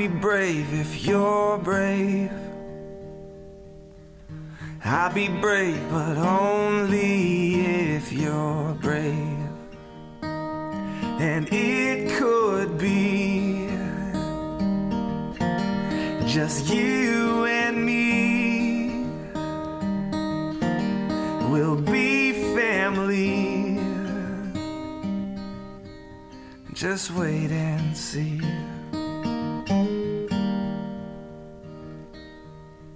be brave if you're brave. I'll be brave, but only if you're brave. And it could be just you and me. We'll be family. Just wait and see.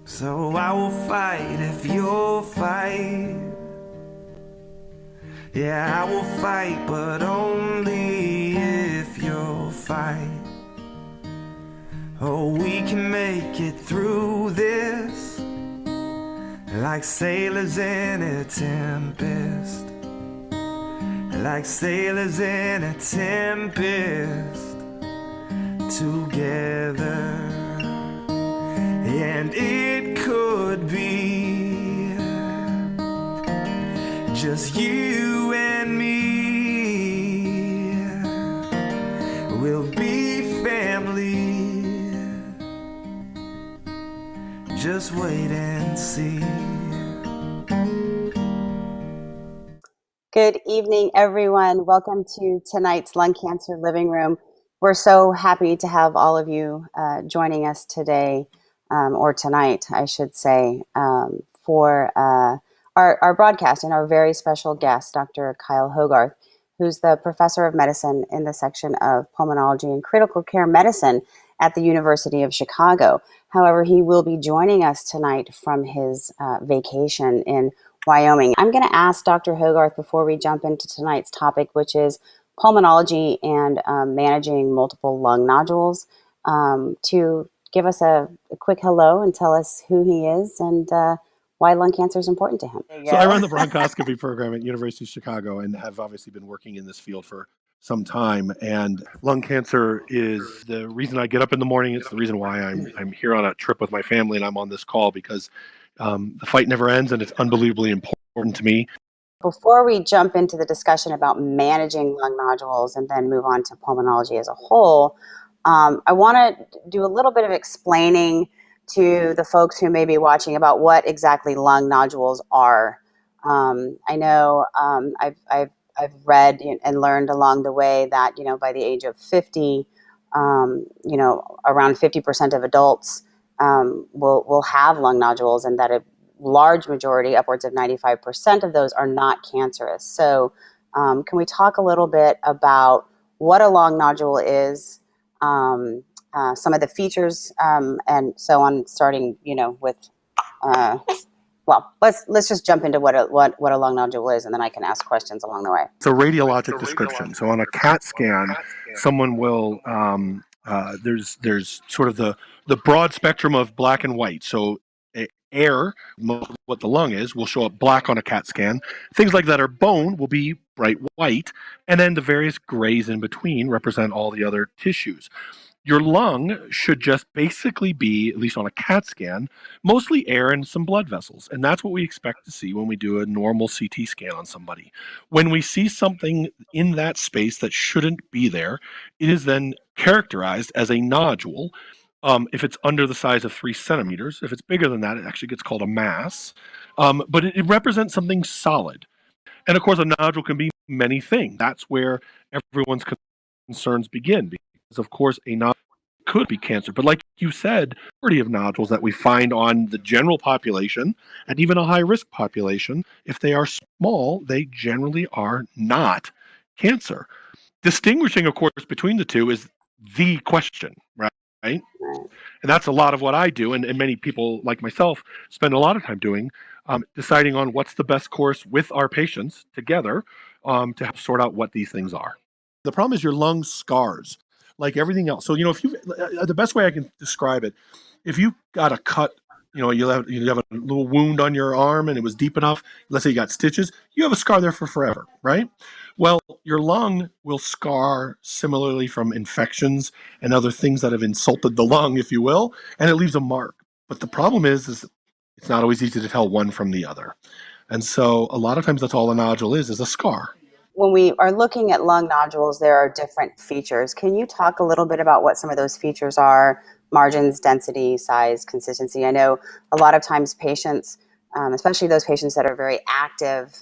So I will fight if you'll fight. Yeah, I will fight, but only if you'll fight. Oh, we can make it through this like sailors in a tempest. Like sailors in a tempest together. And it could be just you and me. We'll be family. Just wait and see. Good evening, everyone. Welcome to tonight's Lung Cancer Living Room. We're so happy to have all of you joining us today, or tonight, I should say, for our broadcast and our very special guest, Dr. Kyle Hogarth, who's the professor of medicine in the section of pulmonology and critical care medicine at the University of Chicago. However, he will be joining us tonight from his vacation in Wyoming. I'm going to ask Dr. Hogarth before we jump into tonight's topic, which is pulmonology and managing multiple lung nodules, to give us a quick hello and tell us who he is and why lung cancer is important to him. So I run the bronchoscopy program at University of Chicago and have obviously been working in this field for some time. And lung cancer is the reason I get up in the morning. It's the reason why I'm here on a trip with my family and I'm on this call, because the fight never ends and it's unbelievably important to me. Before we jump into the discussion about managing lung nodules and then move on to pulmonology as a whole, I want to do a little bit of explaining to the folks who may be watching about what exactly lung nodules are. I know I've read and learned along the way that, by the age of 50, around 50% of adults will have lung nodules, and that a large majority, upwards of 95% of those, are not cancerous. So can we talk a little bit about what a lung nodule is, some of the features, and so on, starting with let's just jump into what a lung nodule is, and then I can ask questions along the way. It's a radiologic description. So on a CAT scan, someone will there's sort of the broad spectrum of black and white. So air, most of what the lung is, will show up black on a CAT scan. Things like that are bone will be bright white, and then the various grays in between represent all the other tissues. Your lung should just basically be, at least on a CAT scan, mostly air and some blood vessels. And that's what we expect to see when we do a normal CT scan on somebody. When we see something in that space that shouldn't be there, it is then characterized as a nodule. If it's under the size of 3 centimeters, if it's bigger than that, it actually gets called a mass. But it represents something solid. And of course, a nodule can be many things. That's where everyone's concerns begin, because of course a nodule could be cancer. But like you said, the majority of nodules that we find on the general population and even a high-risk population, if they are small, they generally are not cancer. Distinguishing, of course, between the two is the question, right? And that's a lot of what I do, and many people like myself spend a lot of time doing, deciding on what's the best course with our patients together to help sort out what these things are. The problem is your lung scars, like everything else. So, if you, the best way I can describe it, if you got a cut, you have a little wound on your arm and it was deep enough, let's say you got stitches, you have a scar there for forever, right? Well, your lung will scar similarly from infections and other things that have insulted the lung, if you will, and it leaves a mark. But the problem is it's not always easy to tell one from the other. And so a lot of times that's all a nodule is a scar. When we are looking at lung nodules, there are different features. Can you talk a little bit about what some of those features are margins, density, size, consistency. I know a lot of times patients, especially those patients that are very active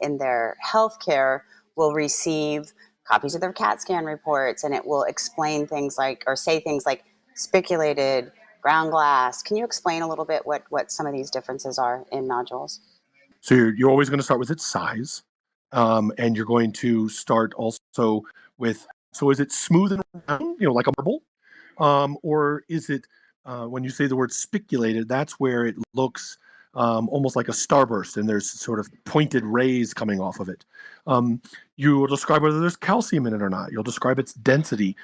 in their healthcare, will receive copies of their CAT scan reports, and it will explain things like, or say things like spiculated, ground glass. Can you explain a little bit what some of these differences are in nodules? So you're always going to start with its size, and you're going to start also with, so is it smooth and round, like a marble, or is it when you say the word spiculated, that's where it looks almost like a starburst, and there's sort of pointed rays coming off of it. You will describe whether there's calcium in it or not. You'll describe its density.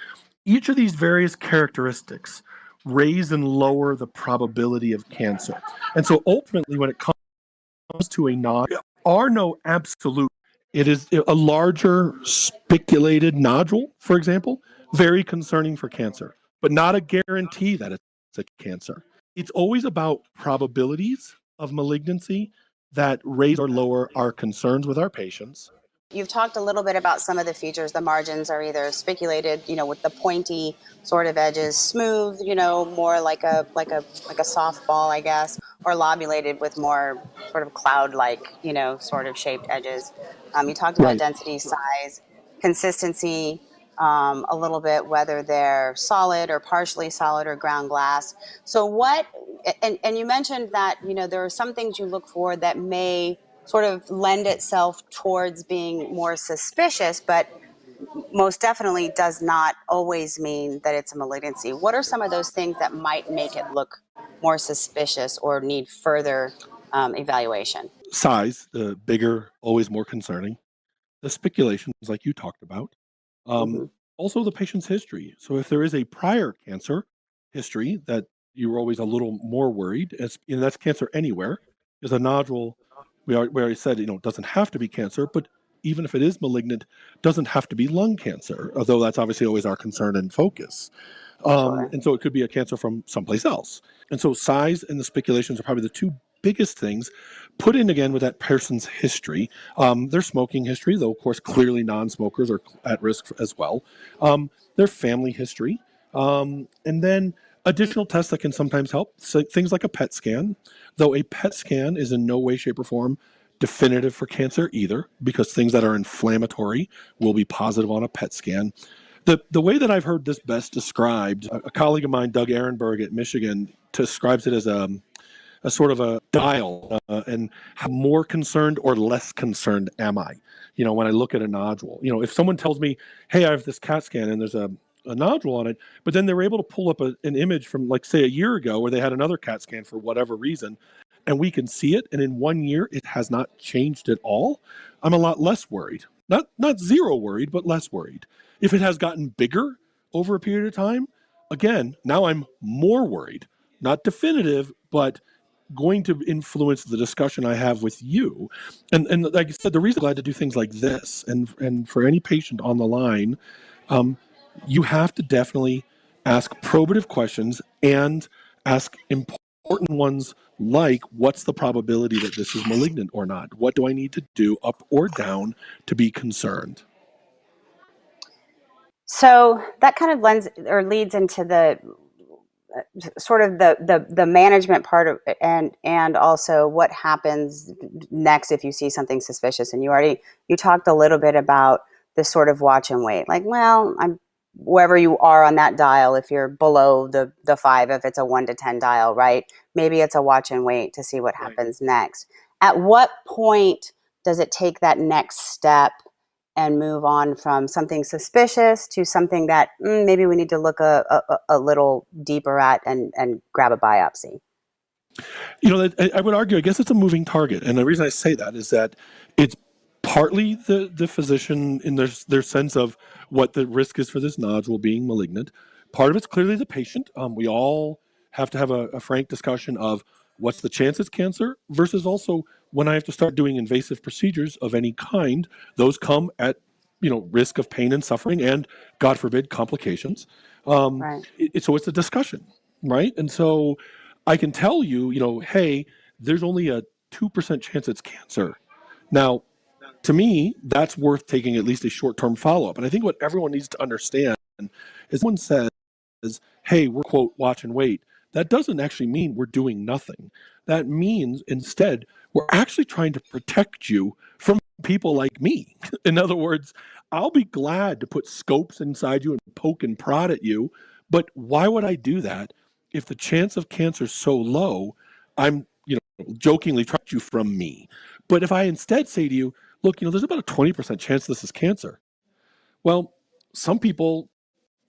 Each of these various characteristics raise and lower the probability of cancer. And so ultimately, when it comes to a nodule, there are no absolute. It is a larger spiculated nodule, for example, very concerning for cancer, but not a guarantee that it's a cancer. It's always about probabilities of malignancy that raise or lower our concerns with our patients. You've talked a little bit about some of the features. The margins are either spiculated, with the pointy sort of edges, smooth, more like a softball, I guess, or lobulated with more sort of cloud-like, sort of shaped edges. You talked about Right. density, size, consistency, a little bit, whether they're solid or partially solid or ground glass. So and you mentioned that, there are some things you look for that may sort of lend itself towards being more suspicious, but most definitely does not always mean that it's a malignancy. What are some of those things that might make it look more suspicious or need further evaluation? Size, the bigger, always more concerning. The speculations, like you talked about. Mm-hmm. Also, the patient's history. So, if there is a prior cancer history, that you're always a little more worried, and that's cancer anywhere, because a nodule, we already said, doesn't have to be cancer, but even if it is malignant, doesn't have to be lung cancer, although that's obviously always our concern and focus. Sure. And so it could be a cancer from someplace else. And so size and the speculations are probably the two biggest things. Put in again with that person's history, their smoking history, though of course clearly non-smokers are at risk as well. Their family history, and then additional tests that can sometimes help. So things like a PET scan, though a PET scan is in no way, shape, or form definitive for cancer either, because things that are inflammatory will be positive on a PET scan. The way that I've heard this best described, a colleague of mine, Doug Ehrenberg at Michigan, describes it as a sort of a dial, and how more concerned or less concerned am I? When I look at a nodule, if someone tells me, hey, I have this CAT scan and there's a nodule on it, but then they were able to pull up an image from, like, say, a year ago where they had another CAT scan for whatever reason, and we can see it, and in 1 year it has not changed at all, I'm a lot less worried. Not zero worried, but less worried. If it has gotten bigger over a period of time, again, now I'm more worried. Not definitive, but going to influence the discussion I have with you. And like I said, the reason I'm glad to do things like this, and for any patient on the line, you have to definitely ask probative questions and ask important ones like, what's the probability that this is malignant or not? What do I need to do up or down to be concerned? So that kind of leads into the sort of the management part of, and also what happens next if you see something suspicious. And you talked a little bit about this sort of watch and wait, like, well, I'm wherever you are on that dial. If you're below the 5, if it's a 1 to 10 dial, right, maybe it's a watch and wait to see what happens next. At what point does it take that next step and move on from something suspicious to something that maybe we need to look a little deeper at and grab a biopsy? I would argue, I guess it's a moving target. And the reason I say that is that it's partly the physician in their sense of what the risk is for this nodule being malignant. Part of it's clearly the patient. We all have to have a frank discussion of what's the chance it's cancer versus also when I have to start doing invasive procedures of any kind, those come at risk of pain and suffering and, God forbid, complications. Right. So it's a discussion, right? And so I can tell you, hey, there's only a 2% chance it's cancer. Now, to me, that's worth taking at least a short-term follow-up. And I think what everyone needs to understand is, someone says, hey, we're quote, watch and wait, that doesn't actually mean we're doing nothing. That means instead, we're actually trying to protect you from people like me. In other words, I'll be glad to put scopes inside you and poke and prod at you, but why would I do that if the chance of cancer is so low? I'm, jokingly trying to you from me. But if I instead say to you, look, there's about a 20% chance this is cancer. Well, some people,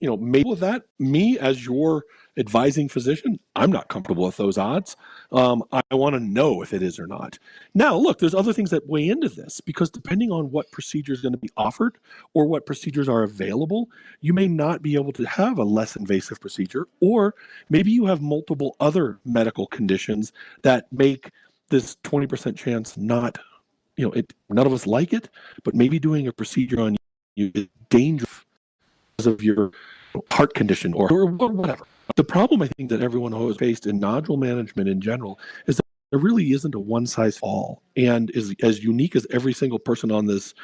maybe with that, me as your advising physician, I'm not comfortable with those odds. I want to know if it is or not. Now, look, there's other things that weigh into this because depending on what procedure is going to be offered or what procedures are available, you may not be able to have a less invasive procedure, or maybe you have multiple other medical conditions that make this 20% chance not, none of us like it, but maybe doing a procedure on you is dangerous because of your heart condition or whatever. The problem I think that everyone has faced in nodule management in general is that there really isn't a one size fits all, and is as unique as every single person on this,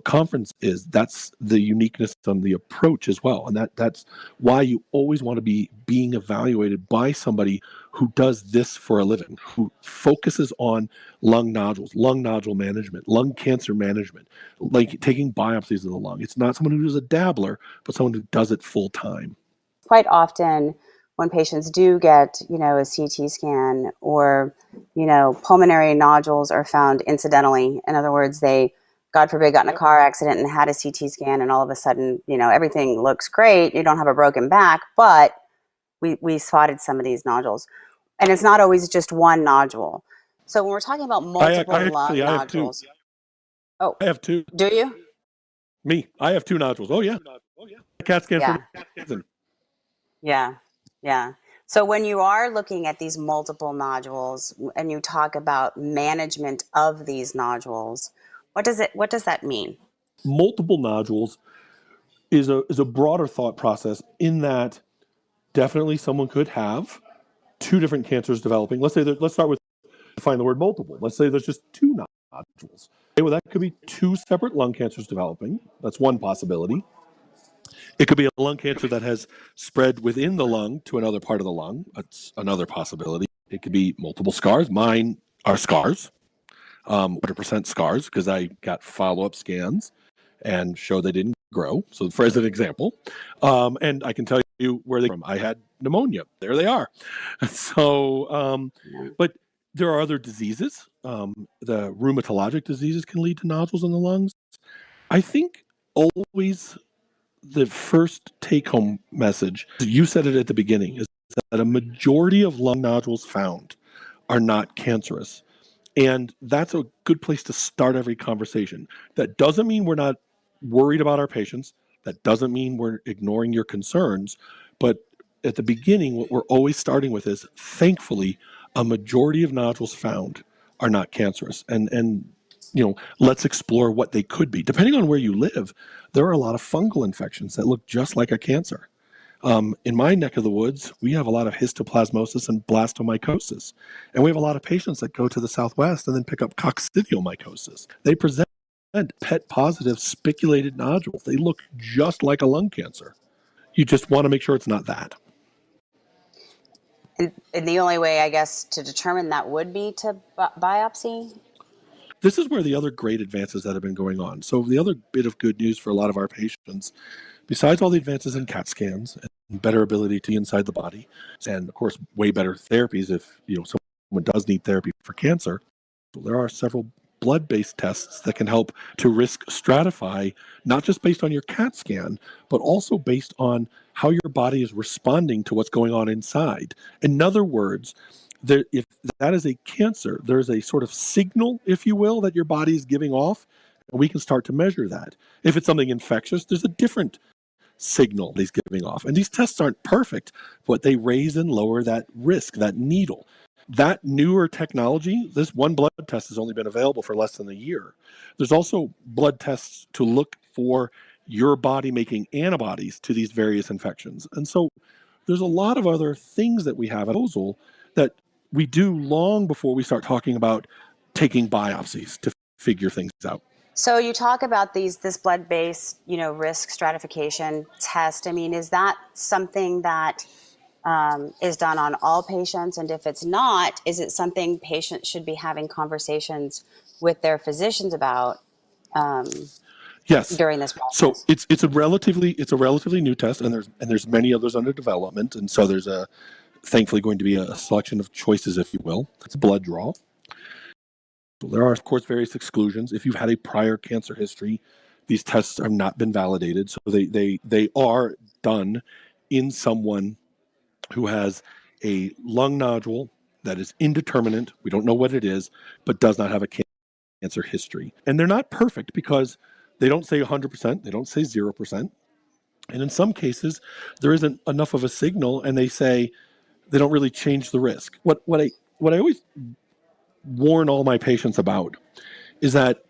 conference is. That's the uniqueness on the approach as well, and that's why you always want to be being evaluated by somebody who does this for a living, who focuses on lung nodules, lung nodule management, lung cancer management, like taking biopsies of the lung. It's not someone who's a dabbler, but someone who does it full time. Quite often when patients do get, a CT scan or, pulmonary nodules are found incidentally. In other words, they, God forbid, got in a car accident and had a CT scan, and all of a sudden, everything looks great. You don't have a broken back, but we spotted some of these nodules. And it's not always just one nodule. So when we're talking about multiple lung nodules. Oh, I have two. Do you? Me, I have two nodules. Oh, yeah. CAT scan for Yeah. So when you are looking at these multiple nodules and you talk about management of these nodules, what does that mean? Multiple nodules is a broader thought process in that definitely someone could have two different cancers developing. Let's start with define the word multiple. Let's say there's just two nodules. Okay, well, that could be two separate lung cancers developing. That's one possibility. It could be a lung cancer that has spread within the lung to another part of the lung. That's another possibility. It could be multiple scars. Mine are scars, 100% scars, because I got follow-up scans and showed they didn't grow. So for as an example, and I can tell you where they came from. I had pneumonia. There they are. So, but there are other diseases. The rheumatologic diseases can lead to nodules in the lungs. I think always the first take-home message, you said it at the beginning, is that a majority of lung nodules found are not cancerous. And that's a good place to start every conversation. That doesn't mean we're not worried about our patients. That doesn't mean we're ignoring your concerns. But at the beginning, what we're always starting with is, thankfully, a majority of nodules found are not cancerous. And let's explore what they could be. Depending on where you live, there are a lot of fungal infections that look just like a cancer. In my neck of the woods, we have a lot of histoplasmosis and blastomycosis. And we have a lot of patients that go to the Southwest and then pick up coccidiomycosis. They present PET-positive spiculated nodules. They look just like a lung cancer. You just want to make sure it's not that. And the only way, I guess, to determine that would be to biopsy? This is where the other great advances that have been going on. So the other bit of good news for a lot of our patients, besides all the advances in CAT scans and better ability to see inside the body, and of course, way better therapies if someone does need therapy for cancer, there are several blood-based tests that can help to risk stratify, not just based on your CAT scan, but also based on how your body is responding to what's going on inside. In other words, if that is a cancer, there's a sort of signal, if you will, that your body is giving off, and we can start to measure that. If it's something infectious, there's a different signal he's giving off. And these tests aren't perfect, but they raise and lower that risk, that needle. That newer technology, this one blood test has only been available for less than a year. There's also blood tests to look for your body making antibodies to these various infections. And so there's a lot of other things that we have at disposal that we do long before we start talking about taking biopsies to figure things out. So you talk about this blood-based, risk stratification test. I mean, is that something that is done on all patients? And if it's not, is it something patients should be having conversations with their physicians about Yes. during this process? So it's a relatively new test, and there's many others under development, and so there's thankfully going to be a selection of choices, if you will. It's a blood draw. There are, of course, various exclusions. If you've had a prior cancer history, these tests have not been validated, so they are done in someone who has a lung nodule that is indeterminate. We don't know what it is, but does not have a cancer history. And they're not perfect because they don't say 100%, they don't say 0%. And in some cases, there isn't enough of a signal, and they say they don't really change the risk. What I always warn all my patients about is that,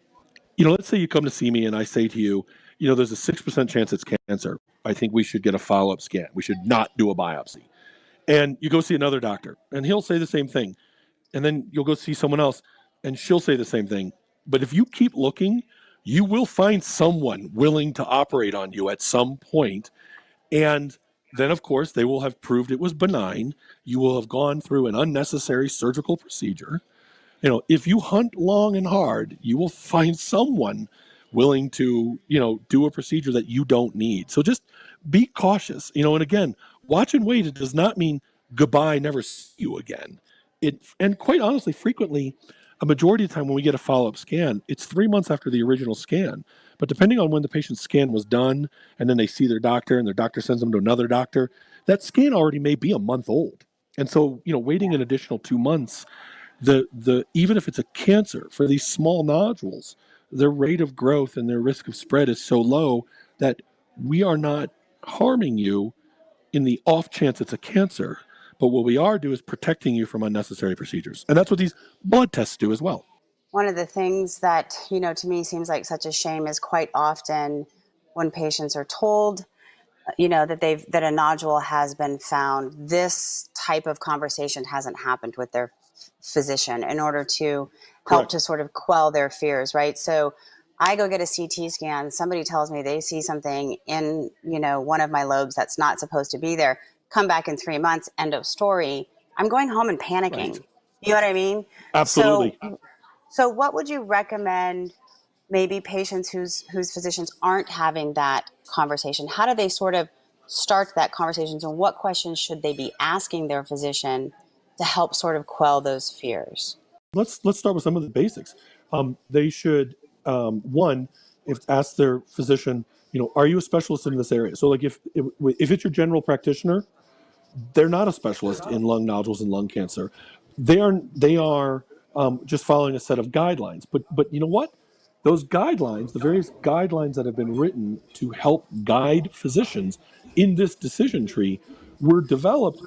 let's say you come to see me and I say to you, there's a 6% chance it's cancer. I think we should get a follow-up scan. We should not do a biopsy. And you go see another doctor, and he'll say the same thing. And then you'll go see someone else, and she'll say the same thing. But if you keep looking, you will find someone willing to operate on you at some point. And then, of course, they will have proved it was benign. You will have gone through an unnecessary surgical procedure. If you hunt long and hard, you will find someone willing to, do a procedure that you don't need. So just be cautious, and again, watch and wait. It does not mean goodbye, never see you again. And quite honestly, frequently, a majority of the time when we get a follow-up scan, it's 3 months after the original scan. But depending on when the patient's scan was done, and then they see their doctor and their doctor sends them to another doctor, that scan already may be a month old. And so, waiting an additional 2 months, even if it's a cancer, for these small nodules, their rate of growth and their risk of spread is so low that we are not harming you in the off chance it's a cancer. But what we are doing is protecting you from unnecessary procedures. And that's what these blood tests do as well. One of the things that, to me seems like such a shame is quite often when patients are told, that a nodule has been found, this type of conversation hasn't happened with their physician in order to help Correct. to sort of quell their fears, right? So I go get a CT scan, somebody tells me they see something in, one of my lobes that's not supposed to be there, come back in 3 months, end of story. I'm going home and panicking. Right. You know what I mean? Absolutely. So what would you recommend maybe patients whose physicians aren't having that conversation? How do they sort of start that conversation? And what questions should they be asking their physician to help sort of quell those fears? Let's start with some of the basics. They should, one, ask their physician, are you a specialist in this area? So like if it's your general practitioner, they're not a specialist in lung nodules and lung cancer. They are just following a set of guidelines. But you know what? Those guidelines, the various guidelines that have been written to help guide physicians in this decision tree, were developed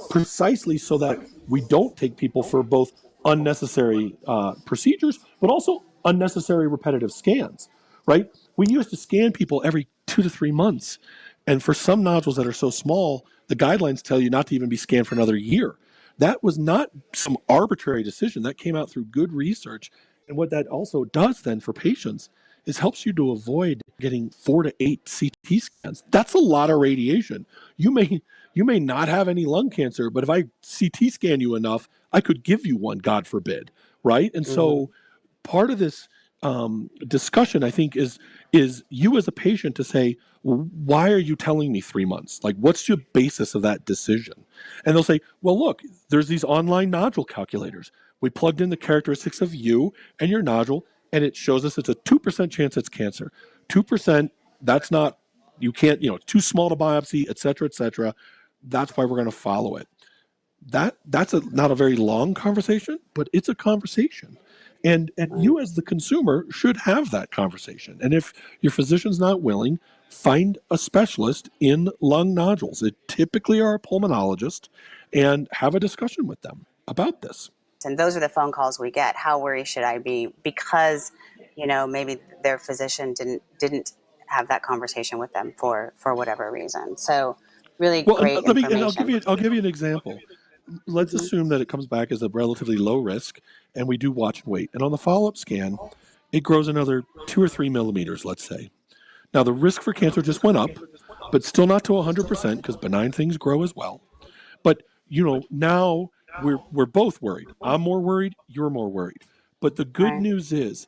precisely so that we don't take people for both unnecessary procedures, but also unnecessary repetitive scans, right? We used to scan people every 2 to 3 months. And for some nodules that are so small, the guidelines tell you not to even be scanned for another year. That was not some arbitrary decision. That came out through good research. And what that also does then for patients is helps you to avoid getting 4 to 8 CT scans. That's a lot of radiation. You may not have any lung cancer, but if I CT scan you enough, I could give you one, God forbid, right? And so part of this discussion, I think, is you as a patient to say, why are you telling me 3 months? Like, what's your basis of that decision? And they'll say, well, look, there's these online nodule calculators. We plugged in the characteristics of you and your nodule, and it shows us it's a 2% chance it's cancer. 2%, that's not, you can't, too small to biopsy, et cetera, et cetera. That's why we're going to follow it. That's not a very long conversation, but it's a conversation. And you as the consumer should have that conversation. And if your physician's not willing, find a specialist in lung nodules. It typically are a pulmonologist, and have a discussion with them about this. And those are the phone calls we get. How worried should I be? Because, maybe their physician didn't have that conversation with them for whatever reason. So really great information. I'll give you an example. Let's assume that it comes back as a relatively low risk, and we do watch and wait. And on the follow-up scan, it grows another 2 or 3 millimeters, let's say. Now, the risk for cancer just went up, but still not to 100% because benign things grow as well. But, now we're both worried. I'm more worried, you're more worried. But the good news is,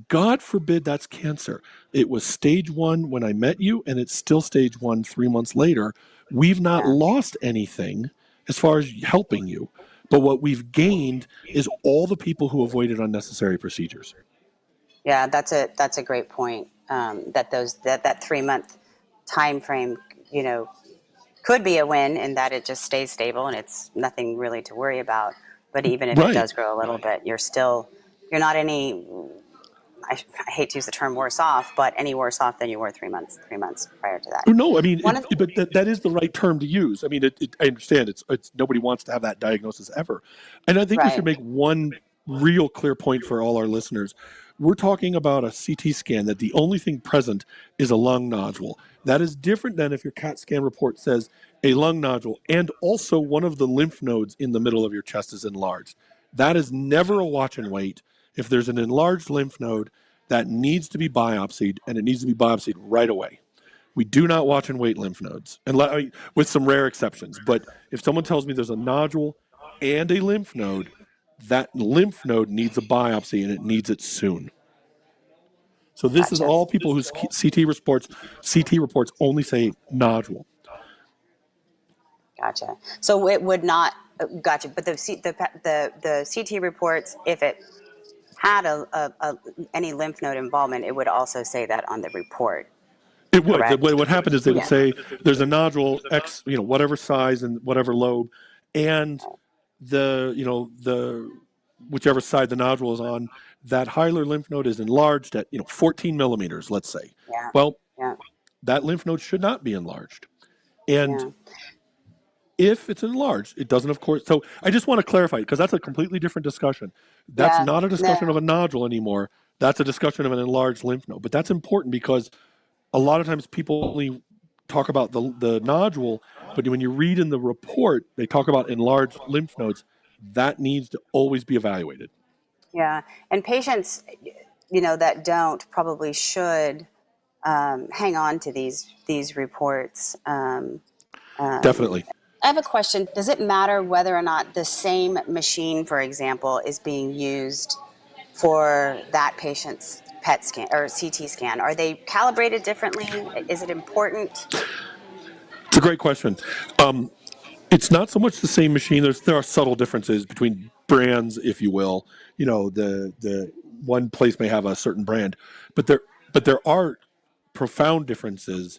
God forbid that's cancer. It was stage 1 when I met you, and it's still stage 1 3 months later. We've not lost anything as far as helping you. But what we've gained is all the people who avoided unnecessary procedures. Yeah, that's a great point. That 3-month time frame, could be a win in that it just stays stable and it's nothing really to worry about. But even if it does grow a little bit, you're not any, I hate to use the term worse off, but any worse off than you were 3 months prior to that. No, I mean, but that is the right term to use. I mean, I understand it's nobody wants to have that diagnosis ever. And I think we should make one real clear point for all our listeners. We're talking about a CT scan that the only thing present is a lung nodule. That is different than if your CAT scan report says a lung nodule and also one of the lymph nodes in the middle of your chest is enlarged. That is never a watch and wait. If there's an enlarged lymph node, that needs to be biopsied, and it needs to be biopsied right away. We do not watch and wait lymph nodes, and with some rare exceptions. But if someone tells me there's a nodule and a lymph node, that lymph node needs a biopsy, and it needs it soon. So this is all people whose CT reports only say nodule. Gotcha. So it would not, gotcha. But the CT reports, if it had any lymph node involvement, it would also say that on the report. It would. What happened is they would say there's a nodule X, whatever size and whatever lobe, and the whichever side the nodule is on, that hilar lymph node is enlarged at 14 millimeters, let's say. Yeah. Well, that lymph node should not be enlarged, and if it's enlarged, it doesn't, of course. So I just want to clarify, because that's a completely different discussion. That's not a discussion of a nodule anymore. That's a discussion of an enlarged lymph node. But that's important because a lot of times people only talk about the nodule, but when you read in the report, they talk about enlarged lymph nodes. That needs to always be evaluated. Yeah, and patients, that don't probably should hang on to these reports. Definitely. I have a question. Does it matter whether or not the same machine, for example, is being used for that patient's PET scan or CT scan? Are they calibrated differently? Is it important? It's a great question. It's not so much the same machine. There are subtle differences between brands, if you will. The one place may have a certain brand, but there are profound differences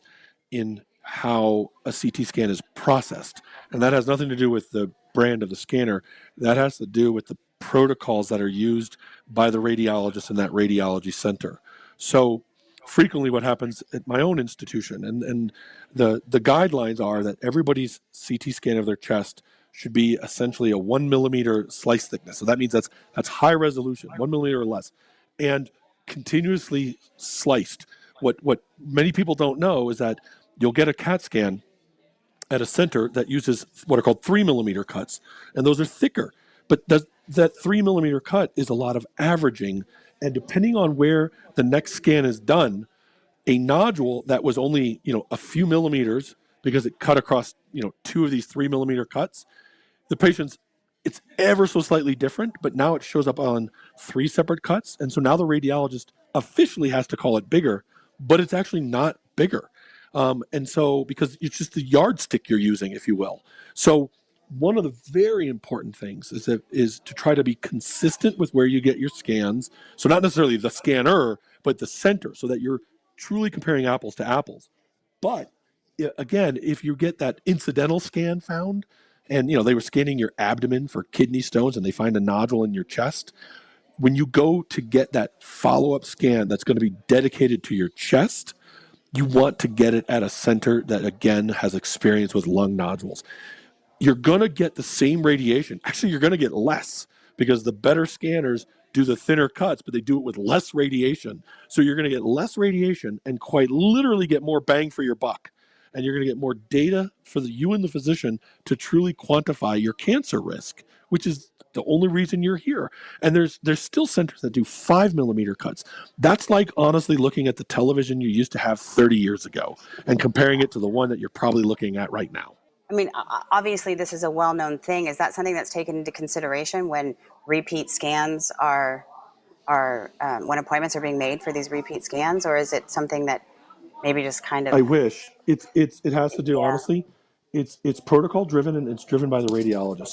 in how a CT scan is processed, and that has nothing to do with the brand of the scanner. That has to do with the protocols that are used by the radiologist in that radiology center. So frequently what happens at my own institution, and the guidelines are that everybody's CT scan of their chest should be essentially a 1 millimeter slice thickness. So that means that's high resolution, 1 millimeter or less, and continuously sliced. What many people don't know is that you'll get a CAT scan at a center that uses what are called 3 millimeter cuts, and those are thicker. But that 3 millimeter cut is a lot of averaging, and depending on where the next scan is done, a nodule that was only a few millimeters because it cut across 2 of these 3 millimeter cuts, the patient's it's ever so slightly different, but now it shows up on 3 separate cuts, and so now the radiologist officially has to call it bigger, but it's actually not bigger. And so, because it's just the yardstick you're using, if you will. So one of the very important things is to try to be consistent with where you get your scans. So not necessarily the scanner, but the center, so that you're truly comparing apples to apples. But again, if you get that incidental scan found, and they were scanning your abdomen for kidney stones and they find a nodule in your chest, when you go to get that follow-up scan that's going to be dedicated to your chest, you want to get it at a center that, again, has experience with lung nodules. You're going to get the same radiation. Actually, you're going to get less, because the better scanners do the thinner cuts, but they do it with less radiation. So you're going to get less radiation and quite literally get more bang for your buck. And you're going to get more data for you and the physician to truly quantify your cancer risk, which is the only reason you're here. And there's still centers that do 5 millimeter cuts. That's like honestly looking at the television you used to have 30 years ago and comparing it to the one that you're probably looking at right now. I mean, obviously, this is a well-known thing. Is that something that's taken into consideration when repeat scans are when appointments are being made for these repeat scans, or is it something that maybe just kind of? I wish it has to do honestly. It's protocol driven and it's driven by the radiologist.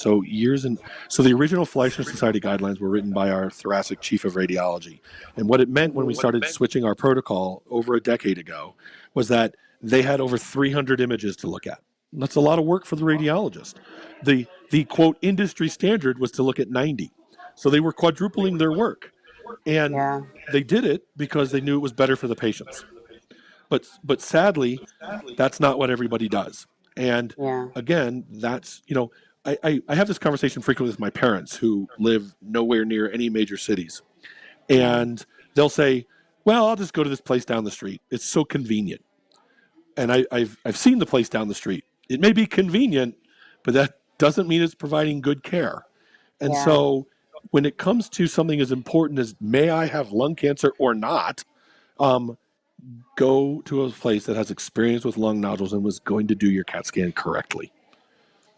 So the original Fleishner Society guidelines were written by our thoracic chief of radiology, and what it meant when we started switching our protocol over a decade ago was that they had over 300 images to look at. That's a lot of work for the radiologist. The quote industry standard was to look at 90. So they were quadrupling their work. And they did it because they knew it was better for the patients. But sadly, that's not what everybody does. And again, that's, I have this conversation frequently with my parents who live nowhere near any major cities. And they'll say, well, I'll just go to this place down the street. It's so convenient. And I've seen the place down the street. It may be convenient, but that doesn't mean it's providing good care. And so when it comes to something as important as may I have lung cancer or not, go to a place that has experience with lung nodules and was going to do your CAT scan correctly.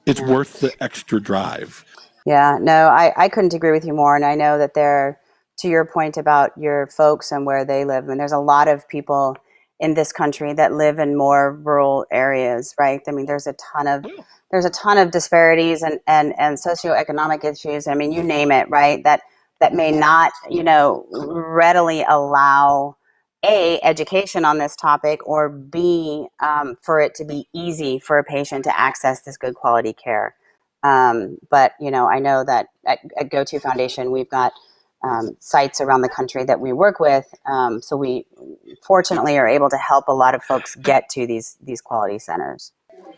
It's worth the extra drive. Yeah, no, I couldn't agree with you more. And I know that to your point about your folks and where they live, and there's a lot of people in this country that live in more rural areas, right? I mean, there's a ton of disparities and socioeconomic issues. I mean, you name it, right? That may not, readily allow A, education on this topic, or B, for it to be easy for a patient to access this good quality care. But, I know that at Go-To Foundation, we've got sites around the country that we work with. So we fortunately are able to help a lot of folks get to these quality centers.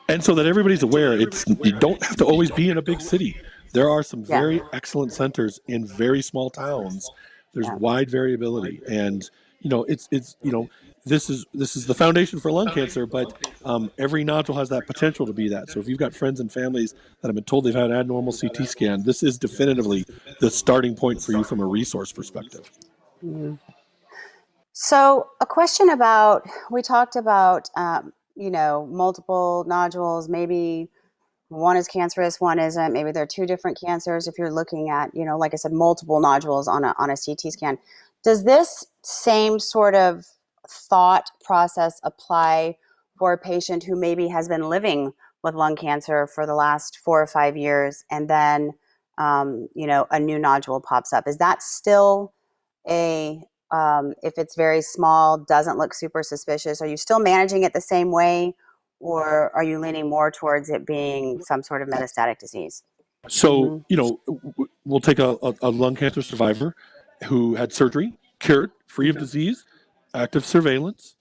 And so that everybody's aware, you don't have to always be in a big city. There are some very excellent centers in very small towns. There's wide variability, and this is the foundation for lung cancer, but every nodule has that potential to be that. So if you've got friends and families that have been told they've had an abnormal CT scan, this is definitively the starting point for you from a resource perspective. Mm-hmm. So a question about, we talked about, multiple nodules, maybe one is cancerous, one isn't, maybe they're two different cancers. If you're looking at, like I said, multiple nodules on a CT scan, does this same sort of thought process apply for a patient who maybe has been living with lung cancer for the last 4 or 5 years, and then, a new nodule pops up? Is that still if it's very small, doesn't look super suspicious, are you still managing it the same way, or are you leaning more towards it being some sort of metastatic disease? So, we'll take a lung cancer survivor who had surgery, cured, free of disease, active surveillance,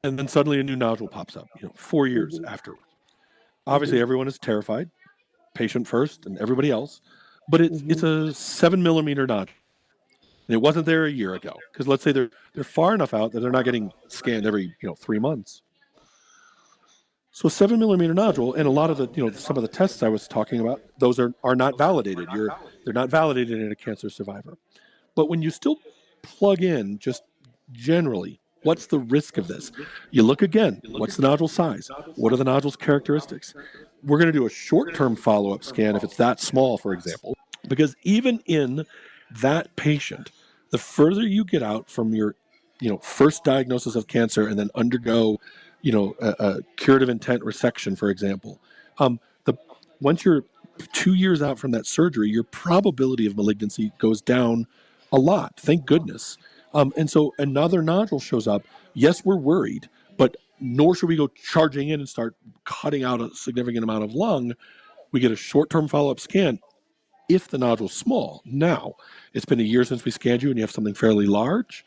and then suddenly a new nodule pops up, 4 years afterwards. Obviously, everyone is terrified, patient first and everybody else, but it's a 7 millimeter nodule. And it wasn't there a year ago, because let's say they're far enough out that they're not getting scanned every 3 months. So a 7 millimeter nodule, and a lot of the some of the tests I was talking about, those are not validated. They're not validated in a cancer survivor. But when you still plug in just generally, what's the risk of this? You look again, what's the nodule size? What are the nodule's characteristics? We're going to do a short-term follow-up scan if it's that small, for example, because even in that patient, the further you get out from your first diagnosis of cancer and then undergo a curative intent resection, for example, once you're 2 years out from that surgery, your probability of malignancy goes down a lot, thank goodness. And so another nodule shows up. Yes, we're worried, but nor should we go charging in and start cutting out a significant amount of lung. We get a short-term follow-up scan if the nodule's small. Now, it's been a year since we scanned you and you have something fairly large.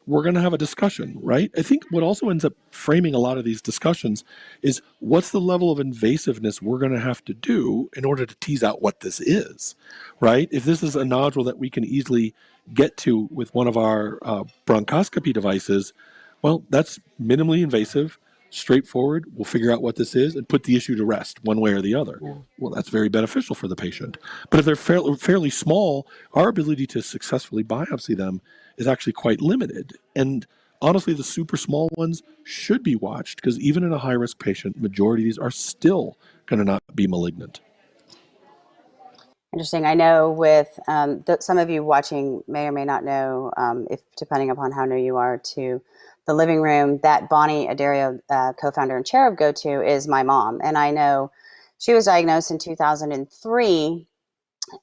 We're going to have a discussion, right? I think what also ends up framing a lot of these discussions is what's the level of invasiveness we're going to have to do in order to tease out what this is, right? If this is a nodule that we can easily get to with one of our bronchoscopy devices, well, that's minimally invasive, straightforward. We'll figure out what this is and put the issue to rest one way or the other. Yeah. Well, that's very beneficial for the patient. But if they're fairly small, our ability to successfully biopsy them is actually quite limited. And honestly, the super small ones should be watched because even in a high-risk patient, majority of these are still going to not be malignant. Interesting. I know with some of you watching may or may not know, if depending upon how new you are to the living room, that Bonnie Adario, co-founder and chair of GoTo, is my mom. And I know she was diagnosed in 2003.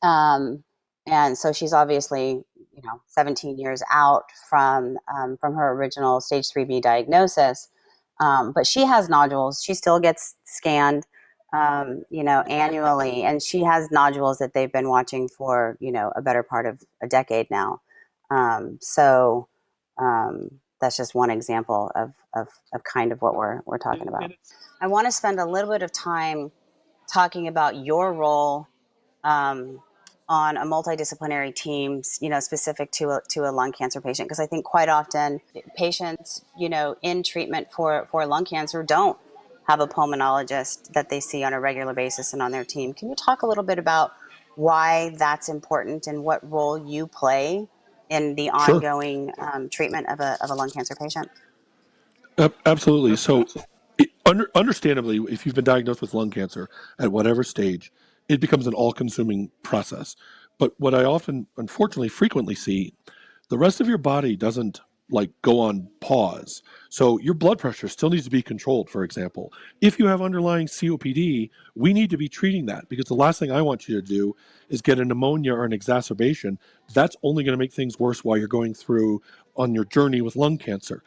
And so she's obviously, 17 years out from her original stage 3B diagnosis. But she has nodules. She still gets scanned, annually, and she has nodules that they've been watching for, a better part of a decade now. So that's just one example of kind of what we're talking about. I want to spend a little bit of time talking about your role on a multidisciplinary team, specific to a lung cancer patient, because I think quite often patients, in treatment for lung cancer don't have a pulmonologist that they see on a regular basis and on their team. Can you talk a little bit about why that's important and what role you play in the ongoing treatment of a lung cancer patient? Absolutely. So, understandably, if you've been diagnosed with lung cancer at whatever stage, it becomes an all-consuming process. But what I often, unfortunately, frequently see, the rest of your body doesn't go on pause. So your blood pressure still needs to be controlled, for example. If you have underlying COPD, we need to be treating that because the last thing I want you to do is get a pneumonia or an exacerbation. That's only going to make things worse while you're going through on your journey with lung cancer.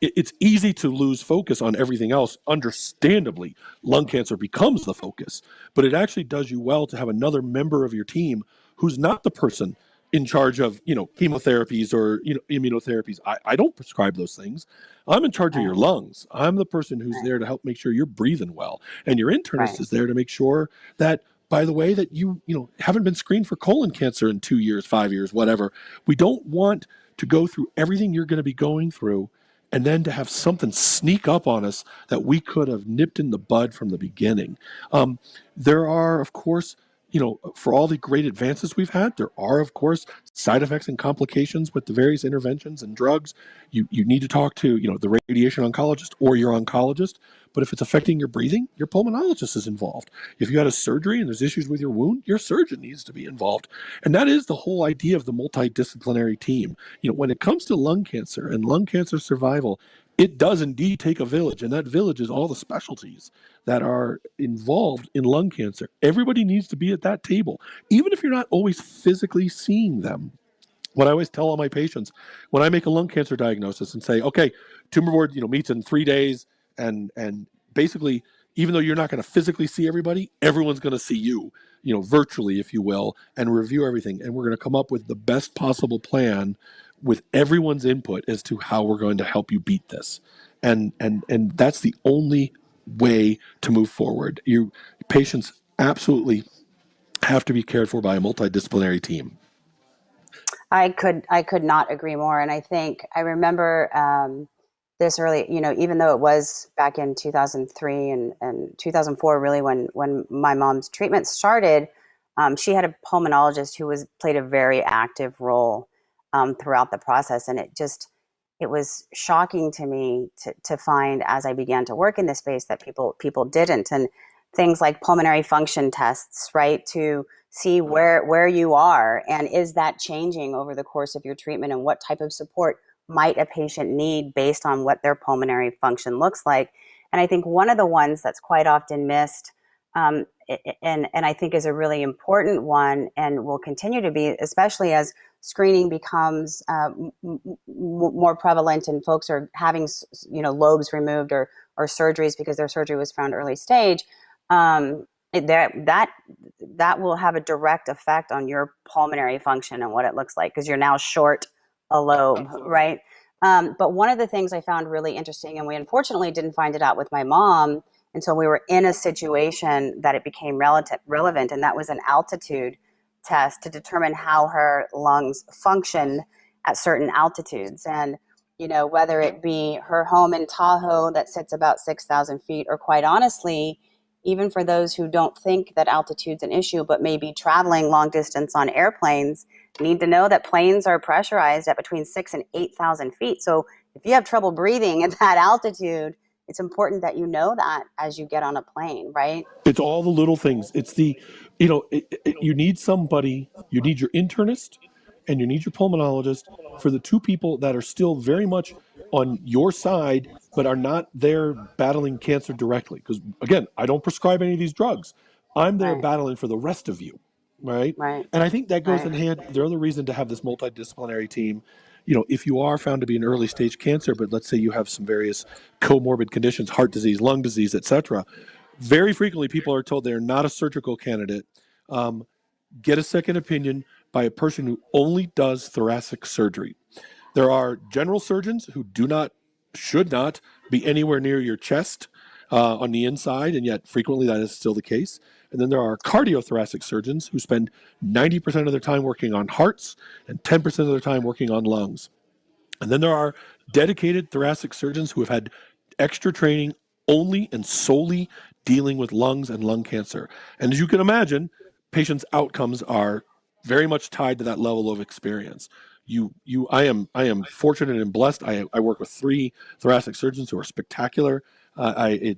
It's easy to lose focus on everything else. Understandably, lung cancer becomes the focus, but it actually does you well to have another member of your team who's not the person in charge of, chemotherapies or, immunotherapies. I don't prescribe those things. I'm in charge of your lungs. I'm the person who's there to help make sure you're breathing well. And your internist is there to make sure that, by the way, that you haven't been screened for colon cancer in 2 years, 5 years, whatever. We don't want to go through everything you're going to be going through and then to have something sneak up on us that we could have nipped in the bud from the beginning. There are, of course, for all the great advances we've had, there are, of course, side effects and complications with the various interventions and drugs. You need to talk to, the radiation oncologist or your oncologist. But if it's affecting your breathing, your pulmonologist is involved. If you had a surgery and there's issues with your wound, your surgeon needs to be involved. And that is the whole idea of the multidisciplinary team. When it comes to lung cancer and lung cancer survival, it does indeed take a village, and that village is all the specialties that are involved in lung cancer. Everybody needs to be at that table, even if you're not always physically seeing them. What I always tell all my patients, when I make a lung cancer diagnosis and say, okay, tumor board, meets in 3 days, and basically, even though you're not going to physically see everybody, everyone's going to see you, virtually, if you will, and review everything. And we're going to come up with the best possible plan with everyone's input as to how we're going to help you beat this. And that's the only way to move forward. Patients absolutely have to be cared for by a multidisciplinary team. I could not agree more. And I think I remember this early, even though it was back in 2003 and 2004, really when my mom's treatment started, she had a pulmonologist who played a very active role throughout the process. And it was shocking to me to find, as I began to work in this space, that people didn't. And things like pulmonary function tests, right, to see where you are, and is that changing over the course of your treatment, and what type of support might a patient need based on what their pulmonary function looks like. And I think one of the ones that's quite often missed, and I think is a really important one, and will continue to be, especially as screening becomes more prevalent and folks are having lobes removed or surgeries because their surgery was found early stage. That will have a direct effect on your pulmonary function and what it looks like, because you're now short a lobe, right? But one of the things I found really interesting, and we unfortunately didn't find it out with my mom until we were in a situation that it became relevant, and that was an altitude test to determine how her lungs function at certain altitudes. And whether it be her home in Tahoe that sits about 6,000 feet, or quite honestly, even for those who don't think that altitude's an issue, but maybe traveling long distance on airplanes, need to know that planes are pressurized at between 6,000 and 8,000 feet. So if you have trouble breathing at that altitude, it's important that you know that as you get on a plane, right? It's all the little things. It's you need somebody, you need your internist and you need your pulmonologist for the two people that are still very much on your side, but are not there battling cancer directly. Because again, I don't prescribe any of these drugs. I'm there Right, battling for the rest of you, right? right, And I think that goes right. in hand. The other reason to have this multidisciplinary team, if you are found to be an early stage cancer, but let's say you have some various comorbid conditions, heart disease, lung disease, etc., very frequently people are told they're not a surgical candidate. Um, get a second opinion by a person who only does thoracic surgery. There are general surgeons who should not be anywhere near your chest on the inside, and yet frequently that is still the case. And then there are cardiothoracic surgeons who spend 90% of their time working on hearts and 10% of their time working on lungs. And then there are dedicated thoracic surgeons who have had extra training only and solely dealing with lungs and lung cancer. And as you can imagine, patients' outcomes are very much tied to that level of experience. I am fortunate and blessed. I work with 3 thoracic surgeons who are spectacular. I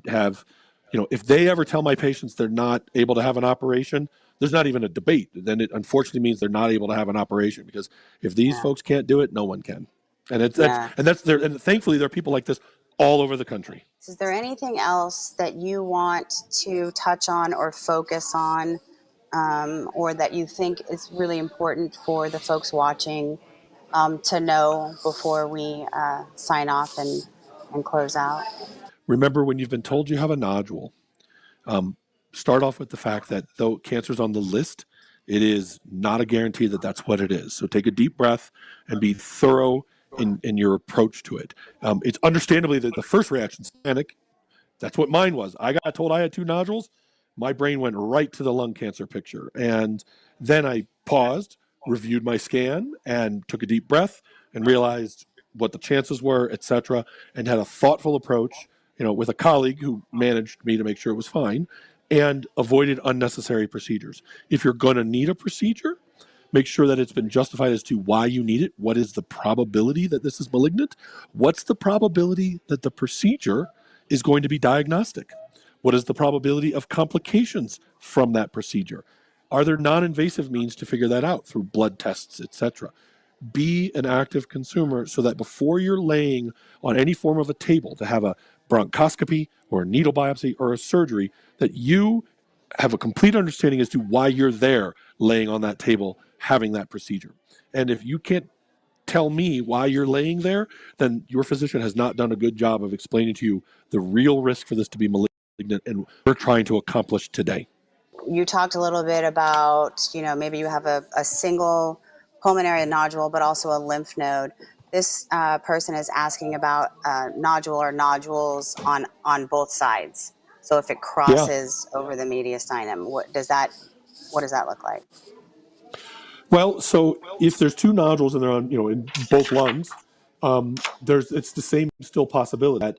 have, if they ever tell my patients they're not able to have an operation, there's not even a debate. Then it unfortunately means they're not able to have an operation, because if these Yeah, folks can't do it, no one can. And yeah. that's there. And thankfully, there are people like this all over the country. Is there anything else that you want to touch on or focus on, or that you think is really important for the folks watching to know before we sign off and close out? Remember, when you've been told you have a nodule, um, start off with the fact that though cancer's on the list, it is not a guarantee that that's what it is. So take a deep breath and be thorough in your approach to it. It's understandably that the first reaction is panic. That's what mine was. I got told I had 2 nodules. My brain went right to the lung cancer picture. And then I paused, reviewed my scan, and took a deep breath and realized what the chances were, etc., and had a thoughtful approach, with a colleague who managed me to make sure it was fine, and avoided unnecessary procedures. If you're going to need a procedure, make sure that it's been justified as to why you need it. What is the probability that this is malignant? What's the probability that the procedure is going to be diagnostic? What is the probability of complications from that procedure? Are there non-invasive means to figure that out through blood tests, etc.? Be an active consumer so that before you're laying on any form of a table to have a bronchoscopy or a needle biopsy or a surgery, that you have a complete understanding as to why you're there laying on that table having that procedure. And if you can't tell me why you're laying there, then your physician has not done a good job of explaining to you the real risk for this to be malignant and we're trying to accomplish today. You talked a little bit about, maybe you have a single pulmonary nodule, but also a lymph node. This person is asking about nodule or nodules on both sides. So if it Yeah. crosses over the mediastinum, what does that look like? Well, so if there's 2 nodules and they're on, in both lungs, it's the same still possibility that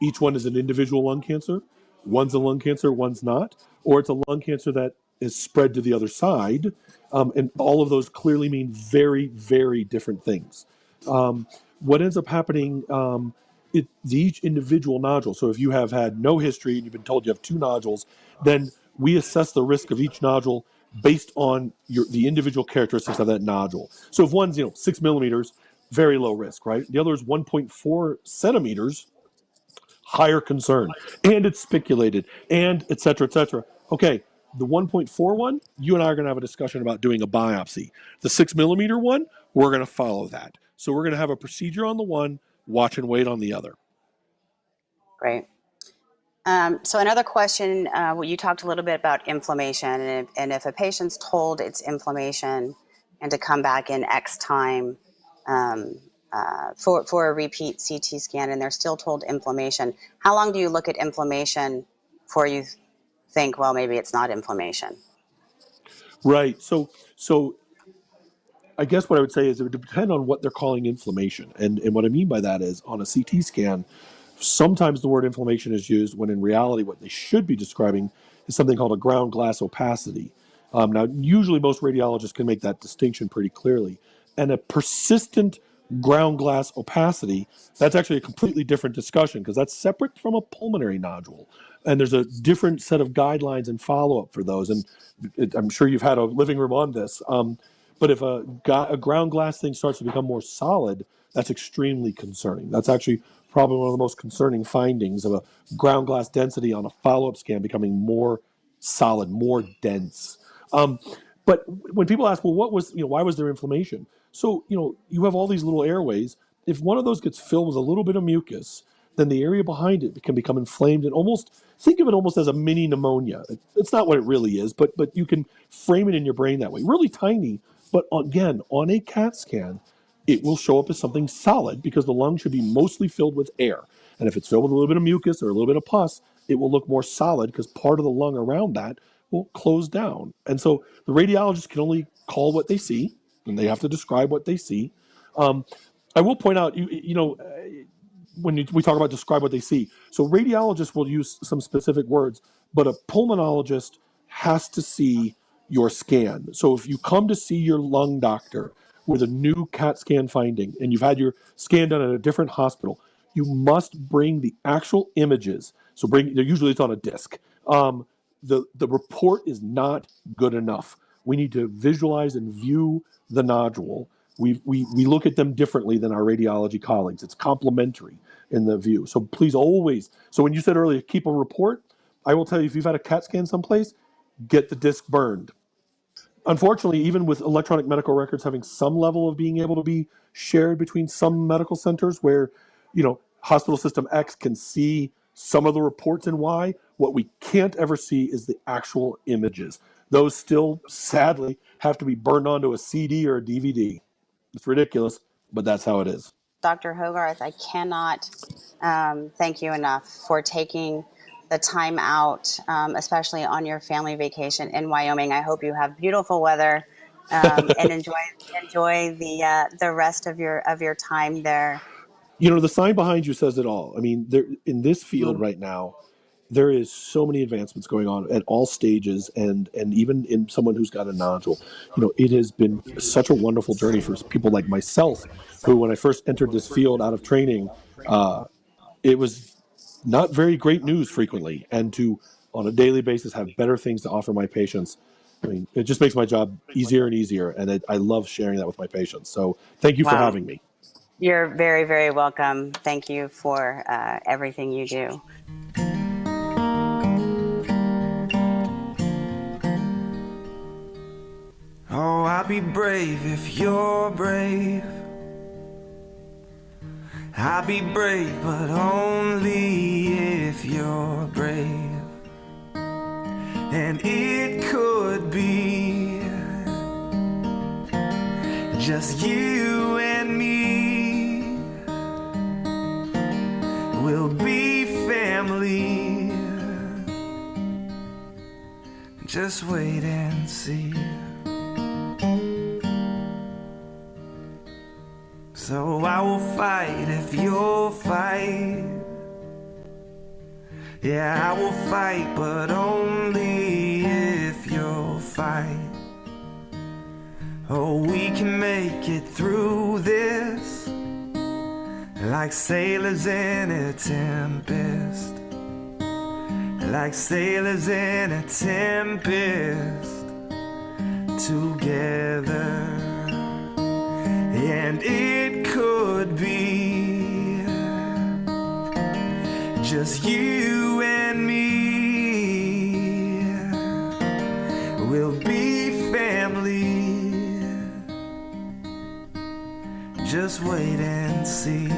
each one is an individual lung cancer. One's a lung cancer, one's not, or it's a lung cancer that is spread to the other side. And all of those clearly mean very, very different things. What ends up happening, each individual nodule. So if you have had no history and you've been told you have 2 nodules, then we assess the risk of each nodule based on the individual characteristics of that nodule. So if one's 6 millimeters, very low risk, right? The other is 1.4 centimeters, higher concern, and it's spiculated, and et cetera, et cetera. Okay, the 1.4 one, you and I are going to have a discussion about doing a biopsy. The 6 millimeter one, we're going to follow that. So we're going to have a procedure on the one, watch and wait on the other. Great. So another question, you talked a little bit about inflammation, and if a patient's told it's inflammation and to come back in X time um, for a repeat CT scan, and they're still told inflammation, how long do you look at inflammation before you think, well, maybe it's not inflammation? Right. So I guess what I would say is it would depend on what they're calling inflammation. And what I mean by that is on a CT scan, sometimes the word inflammation is used when in reality what they should be describing is something called a ground glass opacity. Now, usually most radiologists can make that distinction pretty clearly. And a persistent ground glass opacity, that's actually a completely different discussion because that's separate from a pulmonary nodule. And there's a different set of guidelines and follow-up for those. And I'm sure you've had a living room on this. But if a ground glass thing starts to become more solid, that's extremely concerning. That's actually probably one of the most concerning findings of a ground glass density on a follow-up scan becoming more solid, more dense. But when people ask, well, why was there inflammation? So, you have all these little airways. If one of those gets filled with a little bit of mucus, then the area behind it can become inflamed and think of it almost as a mini pneumonia. It's not what it really is, but you can frame it in your brain that way. Really tiny, but again, on a CAT scan, it will show up as something solid because the lung should be mostly filled with air. And if it's filled with a little bit of mucus or a little bit of pus, it will look more solid because part of the lung around that will close down. And so the radiologist can only call what they see, and they have to describe what they see. I will point out, when we talk about describe what they see, so radiologists will use some specific words, but a pulmonologist has to see your scan. So if you come to see your lung doctor with a new CAT scan finding and you've had your scan done at a different hospital, you must bring the actual images. So usually it's on a disc. The report is not good enough. We need to visualize and view the nodule. We look at them differently than our radiology colleagues. It's complementary in the view. So please always, so when you said earlier, keep a report, I will tell you, if you've had a CAT scan someplace, get the disc burned. Unfortunately, even with electronic medical records having some level of being able to be shared between some medical centers where, hospital system X can see some of the reports and Y, what we can't ever see is the actual images. Those still, sadly, have to be burned onto a CD or a DVD. It's ridiculous, but that's how it is. Dr. Hogarth, I cannot thank you enough for taking the time out, especially on your family vacation in Wyoming. I hope you have beautiful weather and enjoy the rest of your time there. The sign behind you says it all. I mean, in this field right now, there is so many advancements going on at all stages, and even in someone who's got a nodule. It has been such a wonderful journey for people like myself, who, when I first entered this field out of training, it was not very great news frequently, and to, on a daily basis, have better things to offer my patients. I mean, it just makes my job easier and easier, and I love sharing that with my patients. So thank you for having me. You're very, very welcome. Thank you for everything you do. Oh, I'll be brave if you're brave. I'll be brave, but only if you're brave. And it could be just you and me. We'll be family. Just wait and see. So I will fight if you'll fight. Yeah, I will fight, but only if you'll fight. Oh, we can make it through this like sailors in a tempest. Like sailors in a tempest together. And it could be just you and me. We'll be family. Just wait and see.